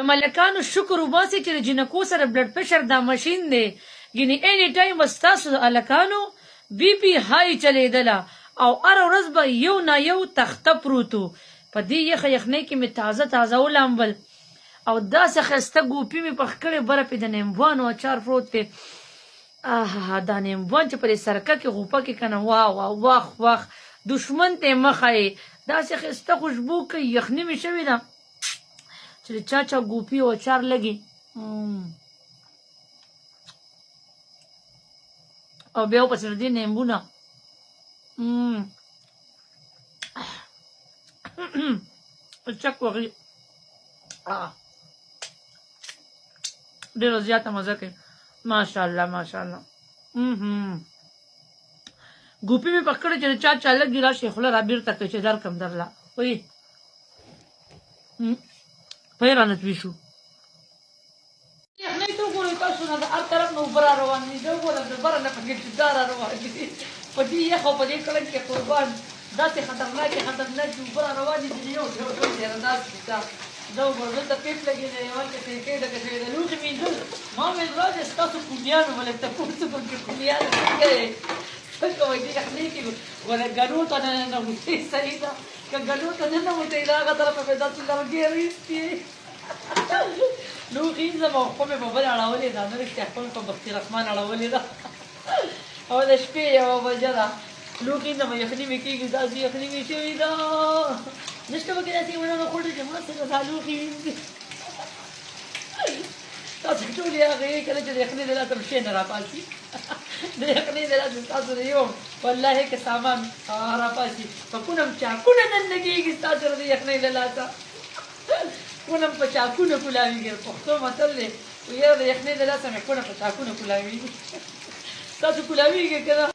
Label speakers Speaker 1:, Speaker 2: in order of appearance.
Speaker 1: ملکانو شکر وباسئ چې د جنکو سره بلډ پریشر دا ماشین دی ګینې اینی ټایم به ستاسو د هلکانو بی پي های چلیدله او هره ورځ به یو نه یو تخته پروت و په دې یخه یخنۍ کې مې تازه تازه ولامبل او داسې ښایسته ګوپي مې پخ کړې بره پې د نیمبوانو اچار پروت دی آها دا نیمبوان چې په دې سرکه کې غوپه کې که نه واه واه واخ واخ دشمن ته یې مخه یې داسې ښایسته خوشبو کوي یخني مې شوې ده چې د چا چا ګوپي او اچار لګي او بیا ورپسې د دې نیمبونه چک وغي ډېره زیاته مزه کوي ماشاءالله ماشاءالله ګوپي مې پخ کړې چې د چا چا لګي راشي خوله را بېرته کوي چې درکم درله وایي پی رانه توی شو یخنۍ ته وګورئ تاسو نه د هر طرف نه اوبه را روان دي زه وګورم د بره نه پکې جدا را روان دي په دې یخ او په دې کړنګ کې قربان داسې خطرناکې اوبه را روان دي چې یو ډېره داسې ده زه وګورم دلته پیپ لګېدی دی یوه کې ټیکۍ لکه چې د لوښي مینځل ما ویل راځئ ستاسو کونیانو به لږ تپوس وکړم چې کونیانو څنګه یې څه کوئ دې یخنۍ کې ګوره ګنو ته نه ننوځئ صحیح ده که ګنو ته ننوځئ د هغه طرفه به داسې لرګی ویستې لوښي ځم او خپل مې په بل اړولې ده نه رښتیا خپل په بختي رحمان اړولې ده او د شپې یوه بجه ده لوښي ځم یخني مې کېږي داسې یخني مې شوې ده نشته پکې داسې ونه نښوړې چې ما څنګه دا لوښي وینځي تاسو ټولې هغه یې کله چې د یخنۍ د لاسه پښې نه راپاسي د یخنۍ د لاسه ستاسو د یو والله که سامان راپاسي په کونه م چاکونه دننه کېږي ستاسو د یخنۍ د لاسه کونه م په چاکونه کولاوېږي پښتو متل دی یاره د یخنۍ د لاسه مې کونه په چاکونه کولاوېږي ستاسو کولاوېږي که نه